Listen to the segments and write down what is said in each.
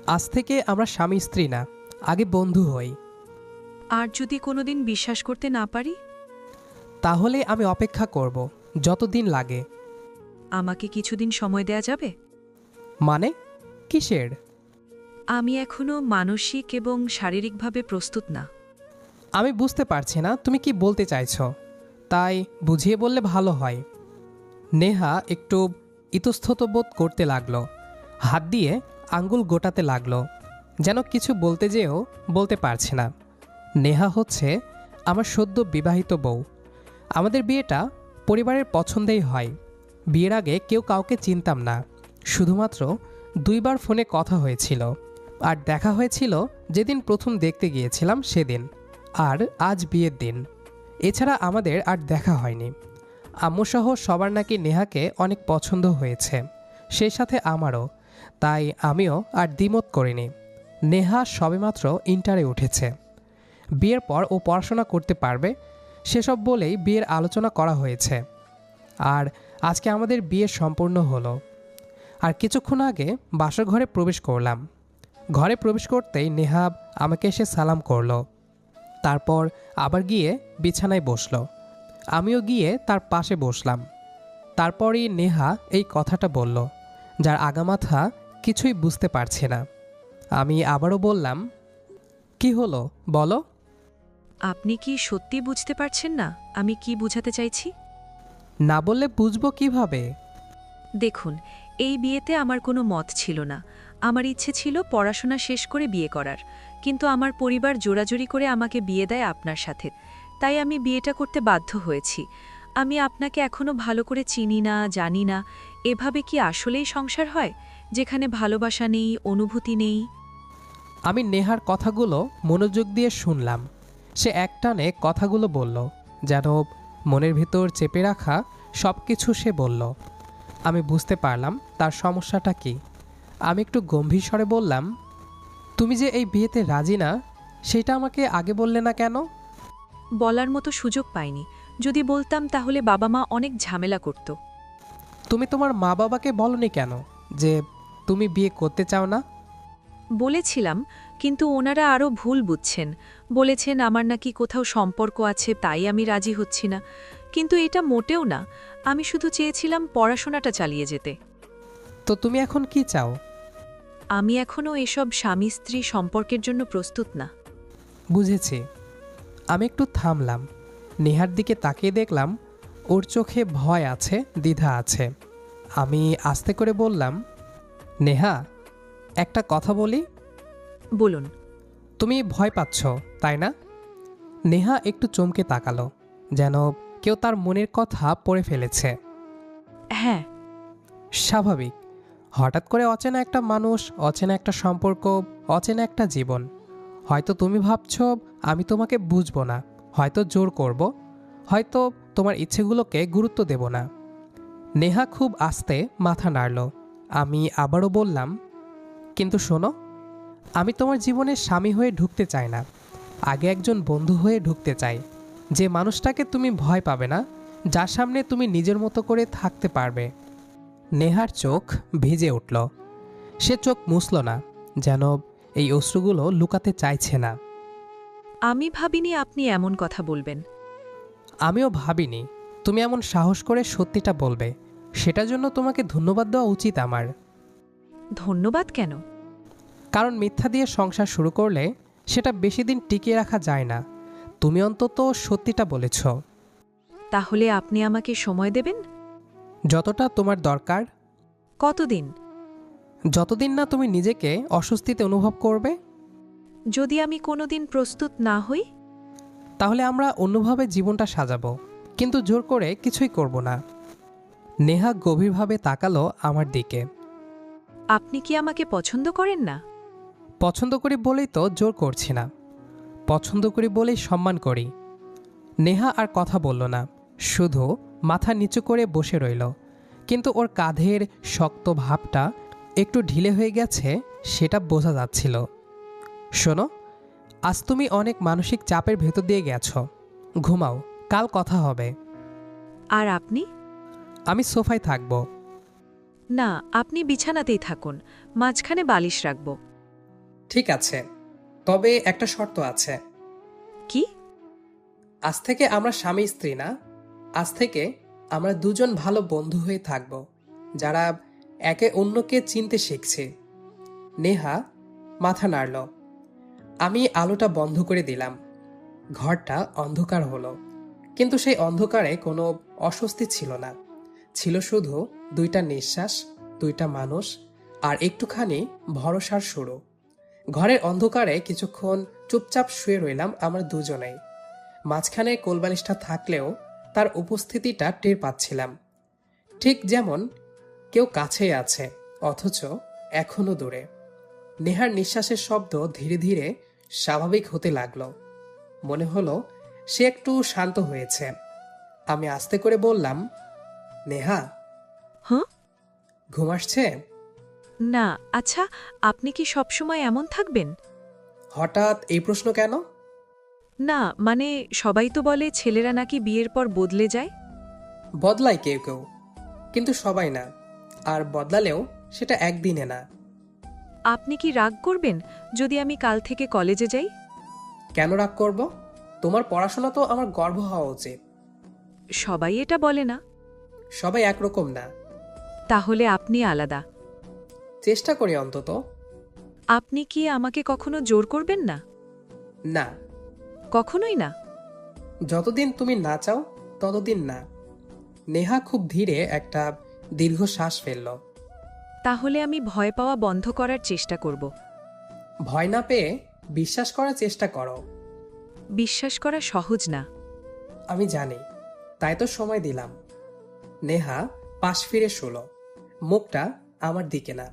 আজ থেকে আমরা স্বামী স্ত্রী না, আগে বন্ধু হই। আর যদি কোনোদিন বিশ্বাস করতে না পারি? তাহলে আমি অপেক্ষা করব, যতদিন লাগে। আমাকে কিছুদিন সময় দেয়া যাবে? মানে কিসের? আমি এখনো মানসিক এবং শারীরিকভাবে প্রস্তুত না। আমি বুঝতে পারছি না তুমি কি বলতে চাইছো, তাই বুঝিয়ে বললে ভালো হয়। নেহা একটু ইতস্তত বোধ করতে লাগলো, হাত দিয়ে আঙ্গুল গোটাতে লাগলো, যেন কিছু বলতে যেও বলতে পারছে না। নেহা হচ্ছে আমার সদ্য বিবাহিত বউ। আমাদের বিয়েটা পরিবারের পছন্দেই হয়। বিয়ের আগে কেউ কাউকে চিনতাম না, শুধুমাত্র 2বার ফোনে কথা হয়েছিল, আর দেখা হয়েছিল যেদিন প্রথম দেখতে গিয়েছিলাম সেদিন, আর আজ বিয়ের দিন। এছাড়া আমাদের আর দেখা হয়নি। আম্মুসহ সবার নাকি নেহাকে অনেক পছন্দ হয়েছে, সেই সাথে আমারও। তাই আমিও আর দ্বিমত করিনি। নেহা সবেমাত্র ইন্টারে উঠেছে, বিয়ের পর ও পড়াশোনা করতে পারবে, সেসব বলেই বিয়ের আলোচনা করা হয়েছে। আর আজকে আমাদের বিয়ে সম্পূর্ণ হলো। আর কিছুক্ষণ আগে বাসর ঘরে প্রবেশ করলাম। ঘরে প্রবেশ করতেই নেহা আমাকে এসে সালাম করলো, তারপর আবার গিয়ে বিছানায় বসলো। আমিও গিয়ে তার পাশে বসলাম। তারপরই নেহা এই কথাটা বলল, যার আগামাথা কিছুই বুঝতে পারছি না। আমি আবারও বললাম, কি হলো বলো। আপনি কি সত্যি বুঝতে পারছেন না আমি কি বুঝাতে চাইছি? না বললে বুঝবো কিভাবে? দেখুন, এই বিয়েতে আমার কোনো মত ছিল না। আমার ইচ্ছে ছিল পড়াশোনা শেষ করে বিয়ে করার, কিন্তু আমার পরিবার জোরাজুরি করে আমাকে বিয়ে দেয় আপনার সাথে। তাই আমি বিয়েটা করতে বাধ্য হয়েছি। আমি আপনাকে এখনো ভালো করে চিনি না, জানি না। এভাবে কি আসলেই সংসার হয়, যেখানে ভালোবাসা নেই, অনুভূতি নেই? আমি নেহার কথাগুলো মনোযোগ দিয়ে শুনলাম। সে একটানে কথাগুলো বলল, যেন মনের ভিতর চেপে রাখা সব কিছু সে বলল। আমি বুঝতে পারলাম তার সমস্যাটা কি। আমি একটু গম্ভীর স্বরে বললাম, তুমি যে এই বিয়েতে রাজি না, সেটা আমাকে আগে বললে না কেন? বলার মতো সুযোগ পাইনি। যদি বলতাম তাহলে বাবা মা অনেক ঝামেলা করত। তুমি তোমার মা বাবাকে বলনি কেন যে তুমি বিয়ে করতে চাও না? বলেছিলাম, কিন্তু ওনারা আরও ভুল বুঝছেন। বলেছেন আমার নাকি কোথাও সম্পর্ক আছে, তাই আমি রাজি হচ্ছি না। কিন্তু এটা মোটেও না। আমি শুধু চেয়েছিলাম পড়াশোনাটা চালিয়ে যেতে। তো তুমি এখন কি চাও? আমি এখনও এসব স্বামী স্ত্রী সম্পর্কের জন্য প্রস্তুত না। বুঝেছি। আমি একটু থামলাম। নেহার দিকে তাকিয়ে দেখলাম ওর চোখে ভয় আছে, দ্বিধা আছে। আমি আস্তে করে বললাম, নেহা, একটা কথা বলি। বলুন। তুমি ভয় পাচ্ছ, তাই না? নেহা একটু চমকে তাকালো, যেন কেউ তার মনের কথা পড়ে ফেলেছে। হ্যাঁ। স্বাভাবিক। হঠাৎ করে অচেনা একটা মানুষ, অচেনা একটা সম্পর্ক, অচেনা একটা জীবন। হয়তো তুমি ভাবছ আমি তোমাকে বুঝবো না, হয়তো জোর করব, হয়তো তোমার ইচ্ছেগুলোকে গুরুত্ব দেব না। নেহা খুব আস্তে মাথা নাড়ল। আমি আবারও বললাম, কিন্তু শোনো, আমি তোমার জীবনে স্বামী হয়ে ঢুকতে চাই না, আগে একজন বন্ধু হয়ে ঢুকতে চাই। যে মানুষটাকে তুমি ভয় পাবে না, যার সামনে তুমি নিজের মতো করে থাকতে পারবে। নেহার চোখ ভিজে উঠল। সে চোখ মুছল না, যেন এই অশ্রুগুলো লুকাতে চাইছে না। আমি ভাবিনি আপনি এমন কথা বলবেন। আমিও ভাবিনি তুমি এমন সাহস করে সত্যিটা বলবে। সেটার জন্য তোমাকে ধন্যবাদ দেওয়া উচিত আমার। ধন্যবাদ কেন? কারণ মিথ্যা দিয়ে সংসার শুরু করলে সেটা বেশি দিন টিকিয়ে রাখা যায় না। তুমি অন্তত সত্যিটা বলেছ। তাহলে আপনি আমাকে সময় দেবেন? যতটা তোমার দরকার। কতদিন? যতদিন না তুমি নিজেকে অস্বস্তিতে অনুভব করবে। যদি আমি কোনোদিন প্রস্তুত না হই? তাহলে আমরা অন্যভাবে জীবনটা সাজাবো, কিন্তু জোর করে কিছুই করব না। নেহা গভীরভাবে তাকালো আমার দিকে। আপনি কি আমাকে পছন্দ করেন না? পছন্দ করি বলেই তো জোর করছি না, পছন্দ করি বলেই সম্মান করি। নেহা আর কথা বলল না, শুধু মাথা নিচু করে বসে রইল। কিন্তু ওর কাঁধের শক্ত ভাবটা একটু ঢিলে হয়ে গেছে, সেটা বোঝা যাচ্ছিল। শোনো, আজ তুমি অনেক মানসিক চাপের ভেতর দিয়ে গেছো। ঘুমাও, কাল কথা হবে। আর আপনি? আমি সোফায় থাকবো। না, আপনি বিছানাতেই থাকুন, মাঝখানে বালিশ রাখব। ঠিক আছে, তবে একটা শর্ত আছে। কি? আজ থেকে আমরা স্বামী স্ত্রী না, আজ থেকে আমরা দুজন ভালো বন্ধু হয়ে থাকব, যারা একে অন্যকে চিনতে শিখছে। নেহা মাথা নাড়ল। আমি আলোটা বন্ধ করে দিলাম। ঘরটা অন্ধকার হলো, কিন্তু সেই অন্ধকারে কোনো অস্বস্তি ছিল না। ছিল শুধু দুইটা নিঃশ্বাস, দুইটা মানুষ, আর একটুখানি ভরসার শুরু। ঘরের অন্ধকারে কিছুক্ষণ চুপচাপ শুয়ে রইলাম আমরা দুজনেই। মাঝখানে কোলবালিশটা থাকলেও তার উপস্থিতিটা টের পাচ্ছিলাম। ঠিক যেমন কেউ কাছেই আছে, অথচ এখনো দূরে। নেহার নিঃশ্বাসের শব্দ ধীরে ধীরে স্বাভাবিক হতে লাগলো। মনে হলো সে একটু শান্ত হয়েছে। আমি আস্তে করে বললাম, নেহা, হ্যাঁ? ঘুম আসছে? না। আচ্ছা, আপনি কি সবসময় এমন থাকবেন? হঠাৎ এই প্রশ্ন কেন? না, মানে সবাই তো বলে ছেলেরা নাকি বিয়ের পর বদলে যায়। বদলায় কেউ কেউ, কিন্তু সবাই না। আর বদলালেও সেটা একদিনে না। আপনি কি রাগ করবেন যদি আমি কাল থেকে কলেজে যাই? কেন রাগ করব? তোমার পড়াশোনা তো আমার গর্ব হওয়া উচিত। সবাই এটা বলে না। সবাই একরকম না। তাহলে আপনি আলাদা। চেষ্টা করি অন্তত। আপনি কি আমাকে কখনো জোর করবেন না? না, কখনোই না। যতদিন তুমি না চাও ততদিন না। নেহা খুব ধীরে একটা দীর্ঘ শ্বাস ফেলল। তাহলে আমি ভয় পাওয়া বন্ধ করার চেষ্টা করব। ভয় না পেয়ে বিশ্বাস করার চেষ্টা করো। বিশ্বাস করা সহজ না। আমি জানি, তাই তো সময় দিলাম। নেহা পাশ ফিরে শুল, মুখটা আমার দিকে না,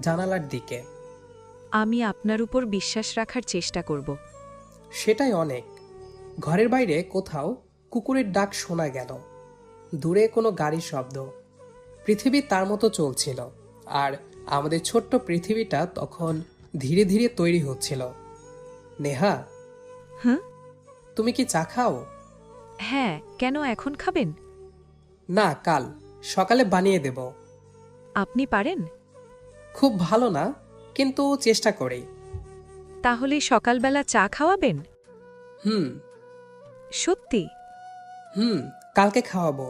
জানালার দিকে। আমি আপনার উপর বিশ্বাস রাখার চেষ্টা করব। সেটাই অনেক। ঘরের বাইরে কোথাও কুকুরের ডাক শোনা গেল। দূরে কোনো গাড়ির শব্দ। পৃথিবী তার মতো চলছিল, আর আমাদের ছোট্ট পৃথিবীটা তখন ধীরে ধীরে তৈরি হচ্ছিল। নেহা, হ্যাঁ? তুমি কি চা খাও? হ্যাঁ, কেন এখন খাবেন? না, কাল সকালে বানিয়ে দেব। আপনি পারেন? খুব ভালো না, কিন্তু চেষ্টা করি। তাহলে সকালবেলা চা খাওয়াবেন? হুম। সত্যি? হুম, কালকে খাওয়াবো।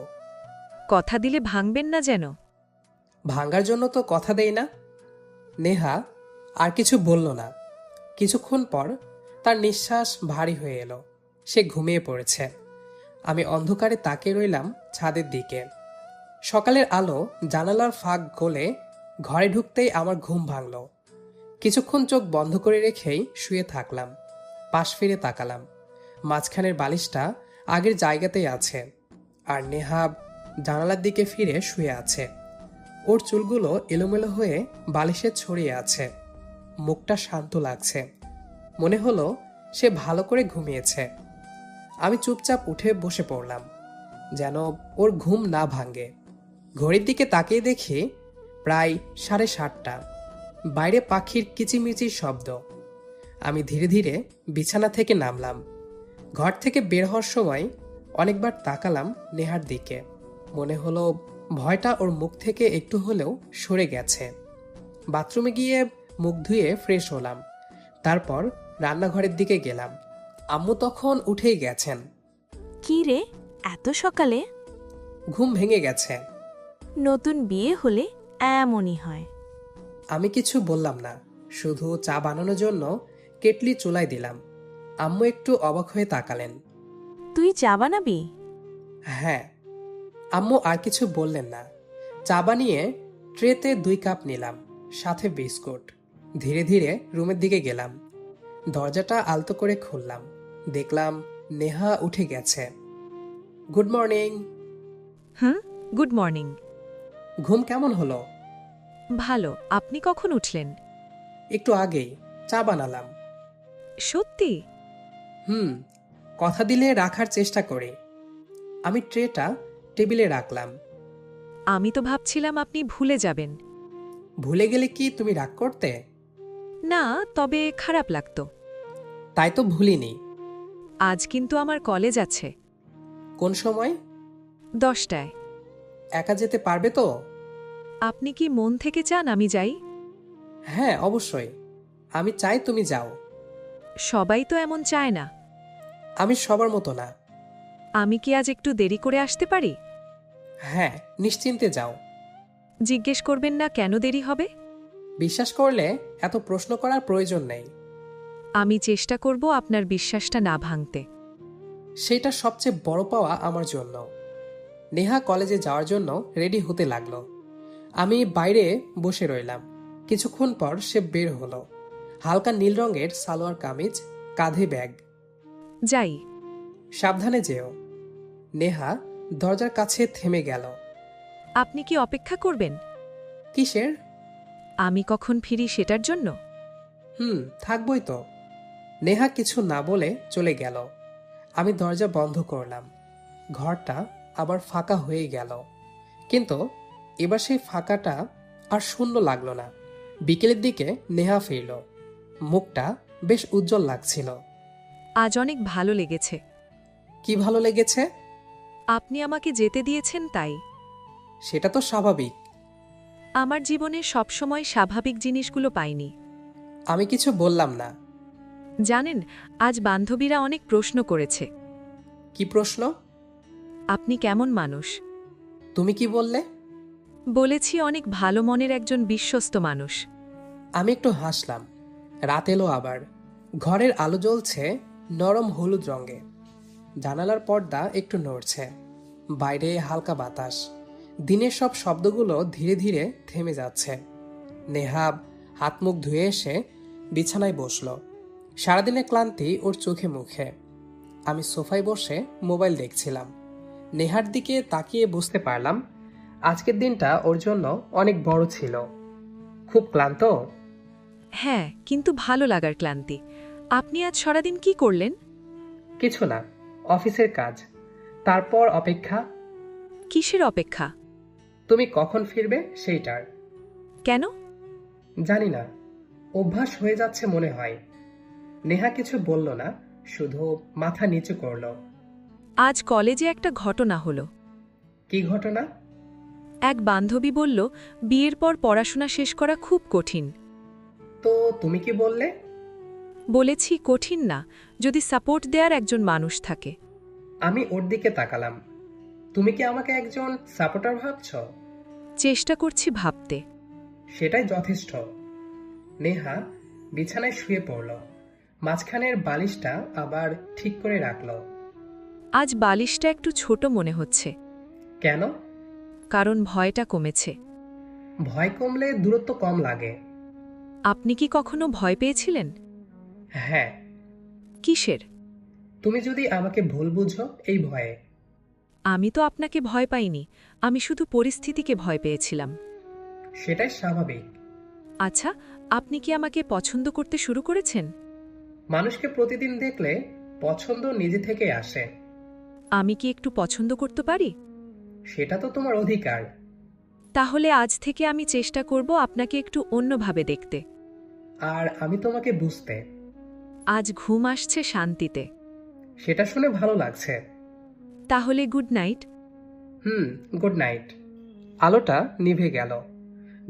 কথা দিলে ভাঙবেন না যেন। ভাঙার জন্য তো কথা দেই না। নেহা আর কিছু বলল না। কিছুক্ষণ পর তার নিঃশ্বাস ভারী হয়ে এলো। সে ঘুমিয়ে পড়েছে। আমি অন্ধকারে তাকিয়ে রইলাম ছাদের দিকে। সকালের আলো জানালার ফাঁক গলে ঘরে ঢুকতেই আমার ঘুম ভাঙল। কিছুক্ষণ চোখ বন্ধ করে রেখেই শুয়ে থাকলাম। পাশ ফিরে তাকালাম। মাঝখানের বালিশটা আগের জায়গাতেই আছে, আর নেহা জানালার দিকে ফিরে শুয়ে আছে। ওর চুলগুলো এলোমেলো হয়ে বালিশে ছড়িয়ে আছে। মুখটা শান্ত লাগছে। মনে হলো সে ভালো করে ঘুমিয়েছে। আমি চুপচাপ উঠে বসে পড়লাম, যেন ওর ঘুম না ভাঙে। ঘড়ির দিকে তাকিয়ে দেখি প্রায় 7:30। বাইরে পাখির কিচিমিচির শব্দ। আমি ধীরে ধীরে বিছানা থেকে নামলাম। ঘর থেকে বের হওয়ার সময় অনেকবার তাকালাম নেহার দিকে। মনে হলো ভয়টা ওর মুখ থেকে একটু হলেও সরে গেছে। বাথরুমে গিয়ে মুখ ধুয়ে ফ্রেশ হলাম। তারপর রান্নাঘরের দিকে গেলাম। আম্মু তখন উঠেই গেছেন। কি রে, এত সকালে? ঘুম ভেঙে গেছে। নতুন বিয়ে হলে এমনই হয়। আমি কিছু বললাম না, শুধু চা বানানোর জন্য কেটলি চুলায় দিলাম। আম্মু একটু অবাক হয়ে তাকালেন। তুই চা বানাবি? হ্যাঁ। আম্মু আর কিছু বললেন না। চা বানিয়ে ট্রেতে 2 কাপ নিলাম, সাথে বিস্কুট। ধীরে ধীরে রুমের দিকে গেলাম। দরজাটা আলতো করে খুললাম। দেখলাম নেহা উঠে গেছে। Good morning. হ্যাঁ, গুড মর্নিং। ঘুম কেমন হলো? ভালো। আপনি কখন উঠলেন? একটু আগেই। চা বানালাম। সত্যি? হুম, কথা দিলে রাখার চেষ্টা করি। আমি ট্রেটা টেবিলে রাখলাম। আমি তো ভাবছিলাম আপনি ভুলে যাবেন। ভুলে গেলে কি তুমি রাগ করতে? না, তবে খারাপ লাগতো। তাই তো ভুলিনি। আজ কিন্তু আমার কলেজ আছে। কোন সময়? 10টায়। একা যেতে পারবে তো? আপনি কি মন থেকে চান আমি যাই? হ্যাঁ, অবশ্যই। আমি চাই তুমি যাও। সবাই তো এমন চায় না। আমি সবার মতো না। আমি কি আজ একটু দেরি করে আসতে পারি? হ্যাঁ, নিশ্চিন্তে যাও। জিজ্ঞেস করবেন না কেন দেরি হবে? বিশ্বাস করলে এত প্রশ্ন করার প্রয়োজন নেই। আমি চেষ্টা করব আপনার বিশ্বাসটা না ভাঙতে। সেটা সবচেয়ে বড় পাওয়া আমার জন্য। নেহা কলেজে যাওয়ার জন্য রেডি হতে লাগলো। আমি বাইরে বসে রইলাম। কিছুক্ষণ পর সে বের হলো। হালকা নীল রঙের সালোয়ার কামিজ, কাঁধে ব্যাগ। যাই। সাবধানে যেও। নেহা দরজার কাছে থেমে গেল। আপনি কি অপেক্ষা করবেন? কিসের? আমি কখন ফিরি সেটার জন্য? থাকবই তো। নেহা কিছু না বলে চলে গেল। আমি দরজা বন্ধ করলাম। ঘরটা আবার ফাঁকা হয়ে গেল। কিন্তু এবার সেই ফাঁকাটা আর শূন্য লাগলো না। বিকেলের দিকে নেহা ফিরল। মুখটা বেশ উজ্জ্বল লাগছিল। আজ অনেক ভালো লেগেছে। কি ভালো লেগেছে? আপনি আমাকে যেতে দিয়েছেন তাই। সেটা তো স্বাভাবিক। আমার জীবনে সবসময় স্বাভাবিক জিনিসগুলো পাইনি। আমি কিছু বললাম না। জানেন, আজ বান্ধবীরা অনেক প্রশ্ন করেছে। কি প্রশ্ন? আপনি কেমন মানুষ? তুমি কি বললে? বলেছি অনেক ভালো মনের একজন বিশ্বস্ত মানুষ। আমি একটু হাসলাম। রাত এলো আবার। ঘরের আলো জ্বলছে নরম হলুদ রঙে। জানালার পর্দা একটু নড়ছে। বাইরে হালকা বাতাস। দিনের সব শব্দগুলো ধীরে ধীরে থেমে যাচ্ছে। নেহা হাত মুখ ধুয়ে এসে বিছানায় বসল। সারাদিনের ক্লান্তি ওর চোখে মুখে। আমি সোফায় বসে মোবাইল দেখছিলাম। নেহার দিকে তাকিয়ে বুঝতে পারলাম আজকের দিনটা ওর জন্য অনেক বড় ছিল। খুব ক্লান্ত। হ্যাঁ, কিন্তু ভালো লাগার ক্লান্তি। আপনি আজ সারাদিন কি করলেন? কিছু না, অফিসের কাজ। তারপর অপেক্ষা। কিসের অপেক্ষা? তুমি কখন ফিরবে সেইটার। কেন? জানি না, অভ্যাস হয়ে যাচ্ছে মনে হয়। নেহা কিছু বলল না, শুধু মাথা নিচু করল। আজ কলেজে একটা ঘটনা হলো। কি ঘটনা? এক বান্ধবী বলল বিয়ের পর পড়াশোনা শেষ করা খুব কঠিন। তো তুমি কি বললে? বলেছি কঠিন না, যদি সাপোর্ট দেওয়ার একজন মানুষ থাকে। আমি ওর দিকে তাকালাম। তুমি কি আমাকে একজন সাপোর্টার ভাবছ? চেষ্টা করছি ভাবতে। সেটাই যথেষ্ট। নেহা বিছানায় শুয়ে পড়ল। মাঝখানের বালিশটা আবার ঠিক করে রাখল। আজ বালিশটা একটু ছোট মনে হচ্ছে। কেন? কারণ ভয়টা কমেছে। ভয় কমলে দূরত্ব কম লাগে। আপনি কি কখনো ভয় পেয়েছিলেন? হ্যাঁ। কিসের? তুমি যদি আমাকে ভুল বুঝো এই ভয়ে। আমি তো আপনাকে ভয় পাইনি, আমি শুধু পরিস্থিতিকে ভয় পেয়েছিলাম। সেটাই স্বাভাবিক। আচ্ছা, আপনি কি আমাকে পছন্দ করতে শুরু করেছেন? মানুষকে প্রতিদিন দেখলে পছন্দ নিজে থেকে আসে। আমি কি একটু পছন্দ করতে পারি? সেটা তো তোমার অধিকার। তাহলে আজ থেকে আমি চেষ্টা করব আপনাকে একটু অন্যভাবে দেখতে। আর আমি তোমাকে বুঝতে। আজ ঘুম আসছে শান্তিতে। সেটা শুনে ভালো লাগছে। তাহলে গুড নাইট। Good night. আলোটা নিভে গেল।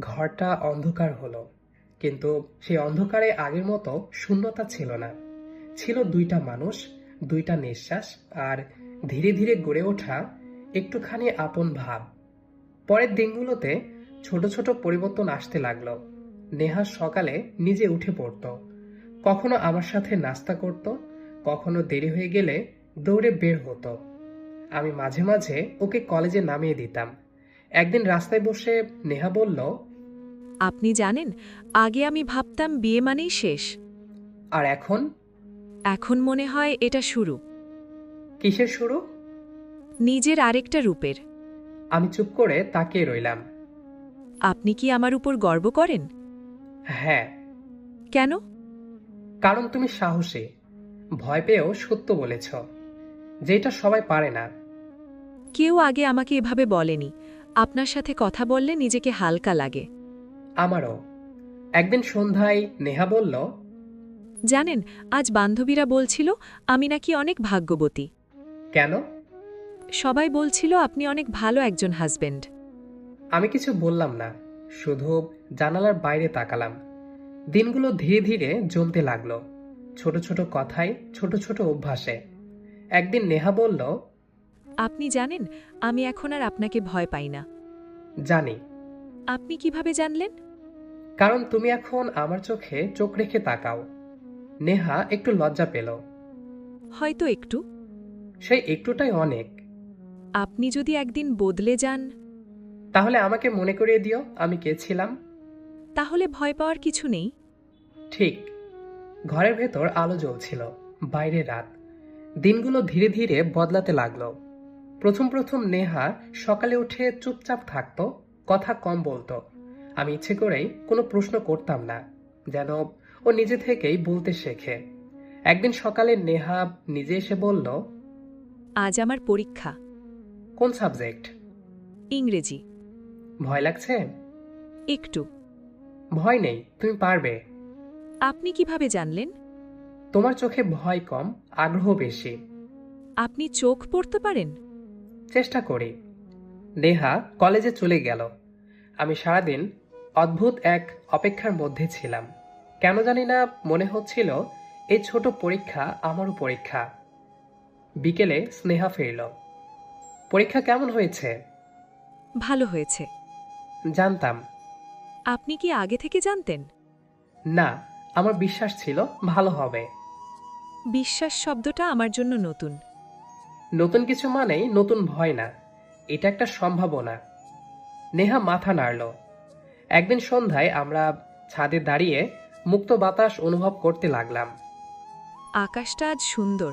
ঘরটা অন্ধকার হলো। কিন্তু সেই অন্ধকারে আগের মতো শূন্যতা ছিল না। ছিল দুইটা মানুষ, দুইটা নিঃশ্বাস, আর ধীরে ধীরে গড়ে ওঠা একটুখানি আপন ভাব। পরের দিনগুলোতে ছোট ছোট পরিবর্তন আসতে লাগলো। নেহা সকালে নিজে উঠে পড়ত। কখনো আমার সাথে নাস্তা করত, কখনো দেরি হয়ে গেলে দৌড়ে বের হতো। আমি মাঝে মাঝে ওকে কলেজে নামিয়ে দিতাম। একদিন রাস্তায় বসে নেহা বলল, আপনি জানেন, আগে আমি ভাবতাম বিয়ে মানেই শেষ। আর এখন? এখন মনে হয় এটা শুরু। কিসের শুরু? নিজের আরেকটা রূপের। আমি চুপ করে তাকিয়ে রইলাম। আপনি কি আমার উপর গর্ব করেন? হ্যাঁ। কেন? কারণ তুমি সাহসী। ভয় পেয়েও সত্য বলেছ, যেটা সবাই পারে না। কেউ আগে আমাকে এভাবে বলেনি। আপনার সাথে কথা বললে নিজেকে হালকা লাগে। আমারও। একদিন সন্ধ্যায় নেহা বলল, জানেন, আজ বান্ধবীরা বলছিল আমি নাকি অনেক ভাগ্যবতী। কেন? সবাই বলছিল আপনি অনেক ভালো একজন হাজবেন্ড। আমি কিছু বললাম না, শুধু জানালার বাইরে তাকালাম। দিনগুলো ধীরে ধীরে জমতে লাগলো, ছোট ছোট কথায়, ছোট ছোট অভ্যাসে। একদিন নেহা বলল, আপনি জানেন, আমি এখন আর আপনাকে ভয় পাই না। জানি। আপনি কিভাবে জানলেন? কারণ তুমি এখন আমার চোখে চোখ রেখে তাকাও। নেহা একটু লজ্জা পেল। হয়তো একটু। সেই একটুটাই অনেক। আপনি যদি একদিন বদলে যান, তাহলে আমাকে মনে করিয়ে দিও আমি কে ছিলাম। তাহলে ভয় পাওয়ার কিছু নেই। ঠিক। ঘরের ভেতর আলো জ্বলছিল, বাইরে রাত। দিনগুলো ধীরে ধীরে বদলাতে লাগলো। প্রথম প্রথম নেহা সকালে উঠে চুপচাপ থাকতো, কথা কম বলতো। আমি ইচ্ছে করেই কোনো প্রশ্ন করতাম না, যেন ও নিজে থেকেই বলতে শেখে। একদিন সকালে নেহা নিজে এসে বলল, আজ আমার পরীক্ষা। কোন সাবজেক্ট? ইংরেজি। ভয় লাগছে? একটু। ভয় নেই, তুমি পারবে। আপনি কিভাবে জানলেন? তোমার চোখে ভয় কম, আগ্রহ বেশি। আপনি চোখ পড়তে পারেন? চেষ্টা করি। নেহা কলেজে চলে গেল। আমি সারাদিন অদ্ভুত এক অপেক্ষার মধ্যে ছিলাম। কেন জানি না মনে হচ্ছিল এই ছোট পরীক্ষা আমারও পরীক্ষা। বিকেলে স্নেহা ফিরল। পরীক্ষা কেমন হয়েছে? ভালো হয়েছে। জানতাম। আপনি কি আগে থেকে জানতেন? না, আমার বিশ্বাস ছিল ভালো হবে। বিশ্বাস শব্দটা আমার জন্য নতুন। নতুন কিছু মানেই নতুন ভয় না, এটা একটা সম্ভাবনা। নেহা মাথা নাড়ল। একদিন সন্ধ্যায় আমরা ছাদে দাঁড়িয়ে মুক্ত বাতাস অনুভব করতে লাগলাম। আকাশটা আজ সুন্দর।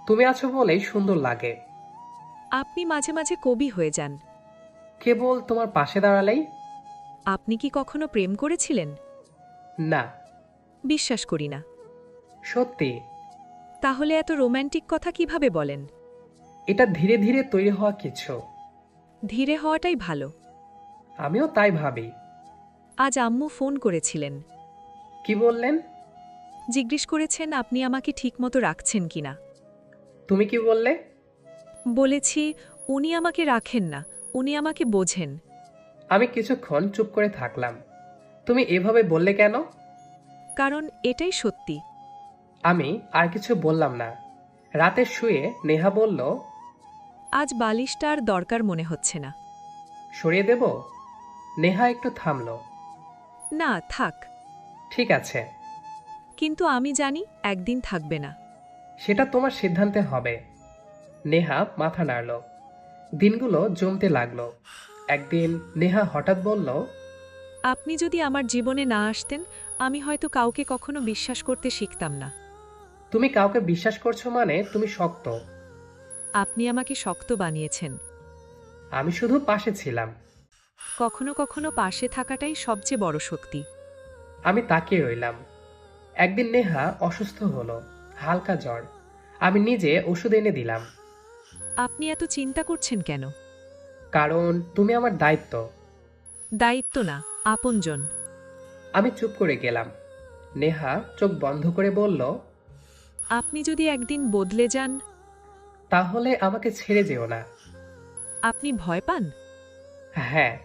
তুমি আছো বলেই সুন্দর লাগে। আপনি মাঝে মাঝে কবি হয়ে যান। কেবল তোমার পাশে দাঁড়ালেই। আপনি কি কখনো প্রেম করেছিলেন? না। বিশ্বাস করি না। সত্যি। তাহলে এত রোম্যান্টিক কথা কিভাবে বলেন? এটা ধীরে ধীরে তৈরি হওয়া কিছু। ধীরে হওয়াটাই ভালো। আমিও তাই ভাবি। আজ আম্মু ফোন করেছিলেন। কি বললেন? জিজ্ঞেস করেছেন আপনি আমাকে ঠিকমতো রাখছেন কিনা। তুমি কি বললে? বলেছি, উনি আমাকে রাখেন না, উনি আমাকে বোঝেন। আমি কিছুক্ষণ চুপ করে থাকলাম। তুমি এভাবে বললে কেন? কারণ এটাই সত্যি। আমি আর কিছু বললাম না। রাতে শুয়ে নেহা বলল, আজ বালিশটা আর দরকার মনে হচ্ছে না। সরিয়ে দেব? নেহা একটু থামল। না, থাক। ঠিক আছে। কিন্তু আমি জানি একদিন থাকবে না। সেটা তোমার সিদ্ধান্তে হবে। নেহা মাথা নাড়ল। দিনগুলো জমতে লাগলো। একদিন নেহা হঠাৎ বলল, আপনি যদি আমার জীবনে না আসতেন, আমি হয়তো কাউকে কখনো বিশ্বাস করতে শিখতাম না। তুমি কাউকে বিশ্বাস করছো মানে তুমি শক্ত। আপনি আমাকে শক্ত বানিয়েছেন। আমি শুধু পাশে ছিলাম। কখনো কখনো পাশে থাকাটাই সবচেয়ে বড় শক্তি। আমি তাকিয়ে রইলাম। একদিন নেহা অসুস্থ হলো, হালকা জ্বর। আমি নিজে ওষুধ এনে দিলাম। আপনি এত চিন্তা করছেন কেন? কারণ তুমি আমার দায়িত্ব। দায়িত্ব না, আপনজন। আমি চুপ করে গেলাম। নেহা চোখ বন্ধ করে বলল, আপনি যদি একদিন বদলে যান? তাহলে আমাকে ছেড়ে যেও না। আপনি ভয় পান? হ্যাঁ।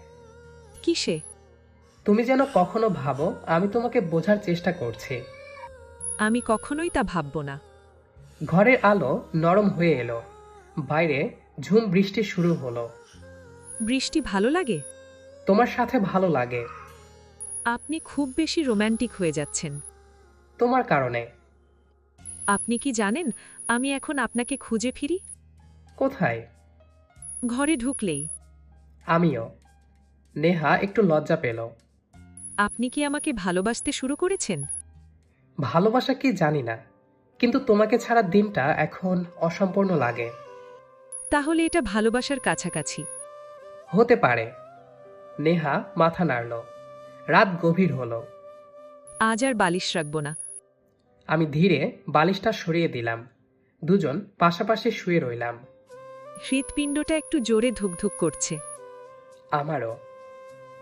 কিসে? তুমি যেন কখনো ভাবো আমি তোমাকে বোঝার চেষ্টা করছি। আমি কখনোই তা ভাবব না। ঘরের আলো নরম হয়ে এলো। বাইরে ঝুম বৃষ্টি শুরু হলো। বৃষ্টি ভালো লাগে? তোমার সাথে ভালো লাগে। আপনি খুব বেশি রোম্যান্টিক হয়ে যাচ্ছেন। তোমার কারণে। আপনি কি জানেন, আমি এখন আপনাকে খুঁজে ফিরি? কোথায়? ঘরে ঢুকলেই। আমিও। নেহা একটু লজ্জা পেল। আপনি কি আমাকে ভালোবাসতে শুরু করেছেন? ভালোবাসা কি জানি না, কিন্তু তোমাকে ছাড়া দিনটা এখন অসম্পূর্ণ লাগে। তাহলে এটা ভালোবাসার কাছাকাছি। হতে পারে। নেহা মাথা নাড়ল। রাত গভীর হলো। আজ আর বালিশ রাখব না। আমি ধীরে বালিশটা সরিয়ে দিলাম। দুজন পাশাপাশি শুয়ে রইলাম। হৃৎপিণ্ডটা একটু জোরে ধুকধুক করছে। আমারও।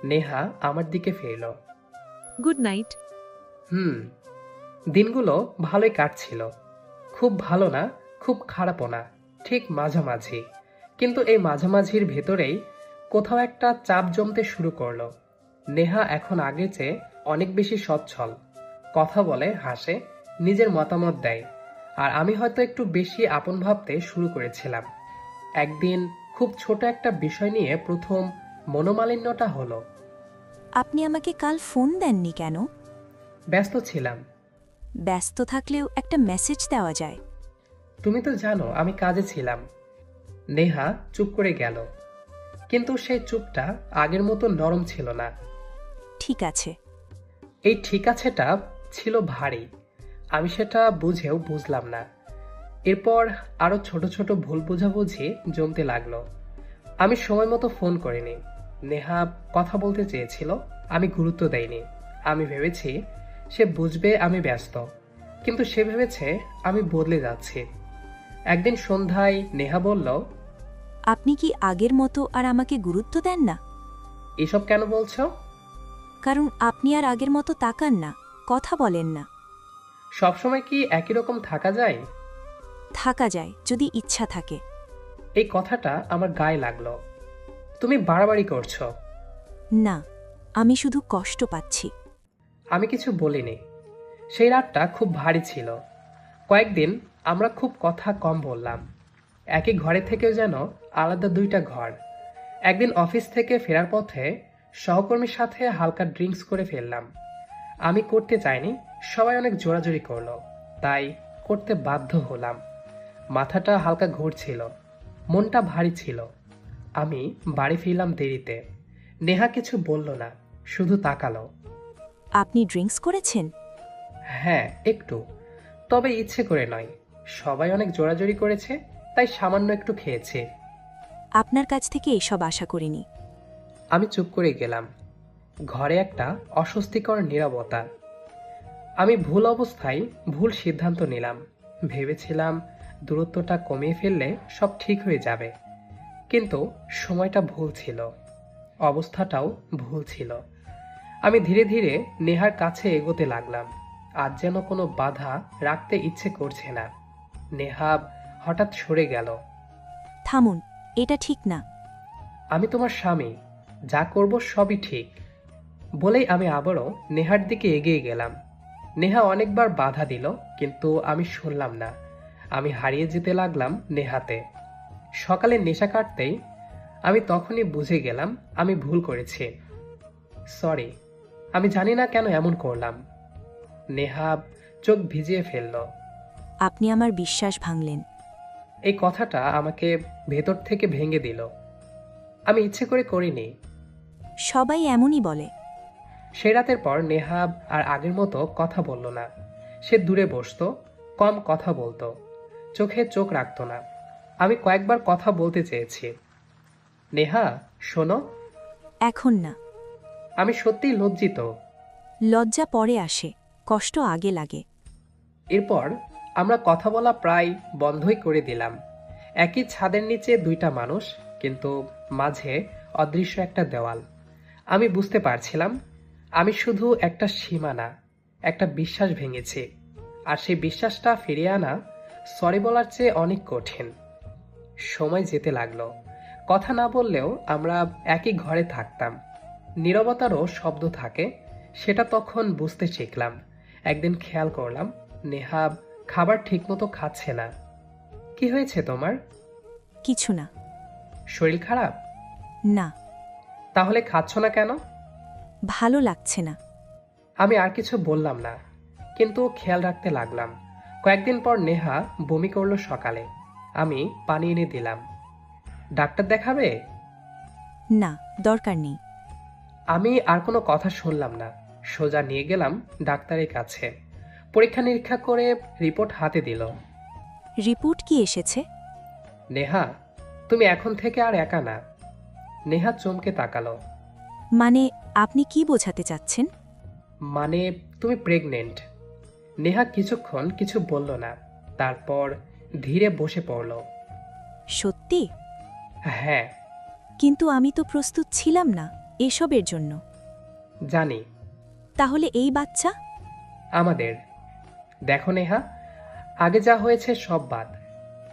নেহা আমার দিকে ফিরল। Good night. দিনগুলো ভালোই কাটছিল। খুব ভালো না, খুব খারাপও না, ঠিক মাঝামাঝি। কিন্তু এই মাঝামাঝির ভেতরেই কোথাও একটা চাপ জমতে শুরু করলো। নেহা এখন আগের চেয়ে অনেক বেশি সচ্ছল, কথা বলে, হাসে, নিজের মতামত দেয়। আর আমি হয়তো একটু বেশি আপন ভাবতে শুরু করেছিলাম। একদিন খুব ছোট একটা বিষয় নিয়ে প্রথম মনোমালিন্যটা হলো। আপনি আমাকে কাল ফোন দেননি কেন? ব্যস্ত ছিলাম। ব্যস্ত থাকলেও একটা মেসেজ দেওয়া যায়। তুমি তো জানো আমি কাজে ছিলাম। নেহা চুপ করে গেল, কিন্তু সেই চুপটা আগের মতো নরম ছিল না। ঠিক আছে। এই ঠিক আছেটা ছিল ভারী। আমি সেটা বুঝেও বুঝলাম না। এরপর আরো ছোট ছোট ভুল বোঝাবুঝি জমতে লাগলো। আমি সময় মতো ফোন করিনি। নেহা কথা বলতে চেয়েছিল, আমি গুরুত্ব দেইনি। আমি ভেবেছি সে বুঝবে আমি ব্যস্ত, কিন্তু সে ভেবেছে আমি বদলে যাচ্ছি। একদিন সন্ধ্যায় নেহা বলল, আপনি কি আগের মতো আর আমাকে গুরুত্ব দেন না? এসব কেন বলছো? কারণ আপনি আর আগের মতো তাকান না, কথা বলেন না। সবসময় কি একই রকম থাকা যায়? থাকা যায় যদি ইচ্ছা থাকে। এই কথাটা আমার গায়ে লাগলো। তুমি বাড়াবাড়ি করছো। না, আমি শুধু কষ্ট পাচ্ছি। আমি কিছু বলিনি। সেই রাতটা খুব ভারী ছিল। কয়েকদিন আমরা খুব কথা কম বললাম। একই ঘরে থেকেও যেন আলাদা দুইটা ঘর। একদিন অফিস থেকে ফেরার পথে সহকর্মীর সাথে হালকা ড্রিঙ্কস করে ফেললাম। আমি করতে চাইনি, সবাই অনেক জোরাজুরি করলো, তাই করতে বাধ্য হলাম। মাথাটা হালকা ঘুরছিল, মনটা ভারী ছিল। আমি বাড়ি ফিরলাম দেরিতে। নেহা কিছু বলল না, শুধু তাকালো। আপনি ড্রিঙ্কস করেছেন? হ্যাঁ, একটু। তবে ইচ্ছে করে নয়। সবাই অনেক জোরাজুরি করেছে, তাই সামান্য একটু খেয়েছে। আপনার কাছ থেকে এসব আশা করিনি। আমি চুপ করে গেলাম। ঘরে একটা অস্বস্তিকর নীরবতা। আমি ভুল অবস্থায় ভুল সিদ্ধান্ত নিলাম। ভেবেছিলাম দূরত্বটা কমিয়ে ফেললে সব ঠিক হয়ে যাবে, কিন্তু সময়টা ভুল ছিল, অবস্থাটাও ভুল ছিল। আমি ধীরে ধীরে নেহার কাছে এগোতে লাগলাম। আজ যেন কোনো বাধা রাখতে ইচ্ছে করছে না। নেহা হঠাৎ সরে গেল। থামুন, এটা ঠিক না। আমি তোমার স্বামী, যা করব সবই ঠিক, বলেই আমি আবারও নেহার দিকে এগিয়ে গেলাম। নেহা অনেকবার বাধা দিল, কিন্তু আমি শুনলাম না। আমি হারিয়ে যেতে লাগলাম নেহাতে। সকালে নেশা কাটতেই আমি তখনই বুঝে গেলাম আমি ভুল করেছি। সরি, আমি জানি না কেন এমন করলাম। নেহা চোখ ভিজিয়ে ফেলল। আপনি আমার বিশ্বাস ভাঙলেন। এই কথাটা আমাকে ভেতর থেকে ভেঙে দিল। আমি ইচ্ছে করে করিনি। সবাই এমনই বলে। সে রাতের পর নেহা আর আগের মতো কথা বলল না। সে দূরে বসতো, কম কথা বলতো, চোখে চোখ রাখতো না। আমি কয়েকবার কথা বলতে চেয়েছি। নেহা, শোনো। এখন না। আমি সত্যিই লজ্জিত। লজ্জা পরে আসে, কষ্ট আগে লাগে। এরপর আমরা কথা বলা প্রায় বন্ধই করে দিলাম। একই ছাদের নিচে দুইটা মানুষ, কিন্তু মাঝে অদৃশ্য একটা দেওয়াল। আমি বুঝতে পারছিলাম আমি শুধু একটা সীমানা, একটা বিশ্বাস ভেঙেছি। আর সেই বিশ্বাসটা ফিরিয়ে আনা সরি বলার চেয়ে অনেক কঠিন। সময় যেতে লাগলো। কথা না বললেও আমরা একই ঘরে থাকতাম। নীরবতারও শব্দ থাকে, সেটা তখন বুঝতে শিখলাম। একদিন খেয়াল করলাম নেহা খাবার ঠিকমতো খাচ্ছে না। কি হয়েছে তোমার? কিছু না। শরীর খারাপ? না। তাহলে খাচ্ছ না কেন? ভালো লাগছে না। আমি আর কিছু বললাম না, কিন্তু খেয়াল রাখতে লাগলাম। কয়েকদিন পর নেহা বমি করলো সকালে। আমি পানি এনে দিলাম। ডাক্তার দেখাবে? না, দরকার নেই। আমি আর কোনো কথা শুনলাম না, সোজা নিয়ে গেলাম ডাক্তারের কাছে। পরীক্ষা নিরীক্ষা করে রিপোর্ট হাতে দিল। রিপোর্ট কি এসেছে? নেহা, তুমি এখন থেকে আর একা না। নেহা চমকে তাকালো। মানে, আপনি কি বোঝাতে চাচ্ছেন? মানে, তুমি প্রেগনেন্ট। নেহা কিছুক্ষণ কিছু বলল না, তারপর ধীরে বসে পড়ল। সত্যি? হ্যাঁ। কিন্তু আমি তো প্রস্তুত ছিলাম না এসবের জন্য। জানি। তাহলে এই বাচ্চা? আমাদের। দেখো নেহা, আগে যা হয়েছে সব বাদ।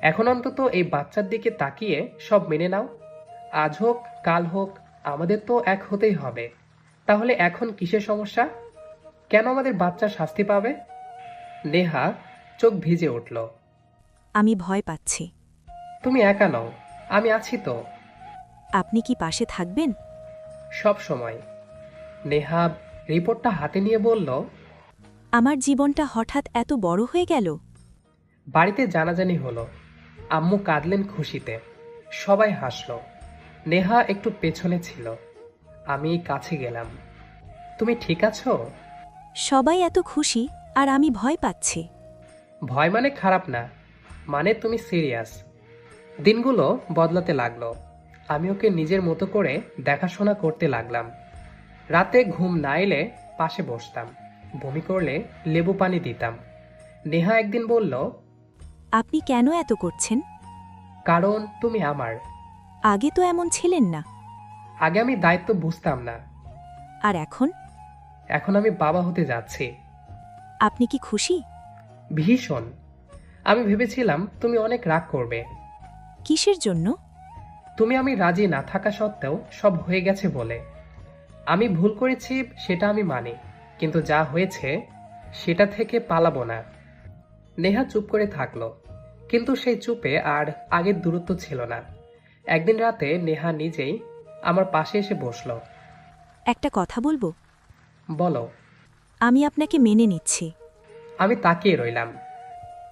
এখন অন্তত এই বাচ্চার দিকে তাকিয়ে সব মেনে নাও। আজ হোক কাল হোক, আমাদের তো এক হতেই হবে। তাহলে এখন কিসের সমস্যা? কেন আমাদের বাচ্চা শাস্তি পাবে? নেহা চোখ ভিজে উঠল। আমি ভয় পাচ্ছি। তুমি একা নও, আমি আছি তো। আপনি কি পাশে থাকবেন? সব সময়। নেহা রিপোর্টটা হাতে নিয়ে বলল, আমার জীবনটা হঠাৎ এত বড় হয়ে গেল। বাড়িতে জানাজানি হলো। আম্মু কাঁদলেন খুশিতে, সবাই হাসল। নেহা একটু পেছনে ছিল, আমি কাছে গেলাম। তুমি ঠিক আছো? সবাই এত খুশি আর আমি ভয় পাচ্ছি। ভয় মানে খারাপ না, মানে তুমি সিরিয়াস। দিনগুলো বদলাতে লাগলো। আমি ওকে নিজের মতো করে দেখাশোনা করতে লাগলাম। রাতে ঘুম না এলে পাশে বসতাম, বমি করলে লেবু পানি দিতাম। নেহা একদিন বলল, আপনি কেন এত করছেন? কারণ তুমি আমার। আগে তো এমন ছিলেন না। আগে আমি দায়িত্ব বুঝতাম না, আর এখন? এখন আমি বাবা হতে যাচ্ছি। আপনি কি খুশি? ভীষণ। আমি ভেবেছিলাম তুমি অনেক রাগ করবে। কিসের জন্য? তুমি আমি রাজি না থাকা সত্ত্বেও সব হয়ে গেছে বলে। আমি ভুল করেছি সেটা আমি মানি, কিন্তু যা হয়েছে সেটা থেকে পালাবো না। নেহা চুপ করে থাকলো, কিন্তু সেই চুপে আর আগের দূরত্ব ছিল না। একদিন রাতে নেহা নিজেই আমার পাশে এসে বসলো। একটা কথা বলবো? বলো। আমি আপনাকে মেনে নিচ্ছি, আমি তাকিয়ে রইলাম।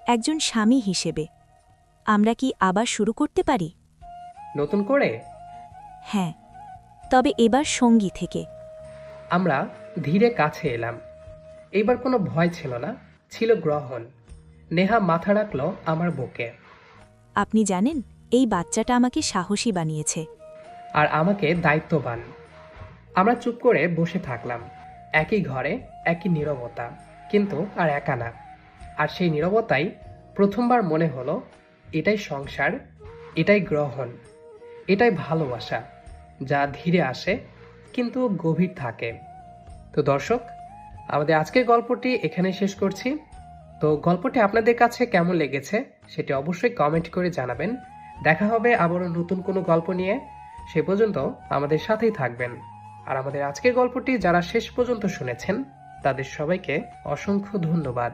একজন স্বামী হিসেবে। আমরা কি আবার শুরু করতে পারি? নতুন করে? হ্যাঁ, তবে এবার সঙ্গী থেকে। আমরা ধীরে কাছে এলাম। এইবার কোনো ভয় ছিল না, ছিল গ্রহণ। নেহা মাথা রাখলো আমার বুকে। আপনি জানেন, এই বাচ্চাটা আমাকে সাহসী বানিয়েছে। আর আমাকে দায়িত্ববান। আমরা চুপ করে বসে থাকলাম, একই ঘরে, একই নীরবতা, কিন্তু আর একা না। আর সেই নীরবতাই প্রথমবার মনে হলো, এটাই সংসার, এটাই গ্রহণ, এটাই ভালোবাসা, যা ধীরে আসে কিন্তু গভীর থাকে। তো দর্শক, আমাদের আজকের গল্পটি এখানে শেষ করছি। তো গল্পটি আপনাদের কাছে কেমন লেগেছে সেটি অবশ্যই কমেন্ট করে জানাবেন। দেখা হবে আবারও নতুন কোনো গল্প নিয়ে। সে পর্যন্ত আমাদের সাথেই থাকবেন। আর আমাদের আজকের গল্পটি যারা শেষ পর্যন্ত শুনেছেন তাদের সবাইকে অসংখ্য ধন্যবাদ।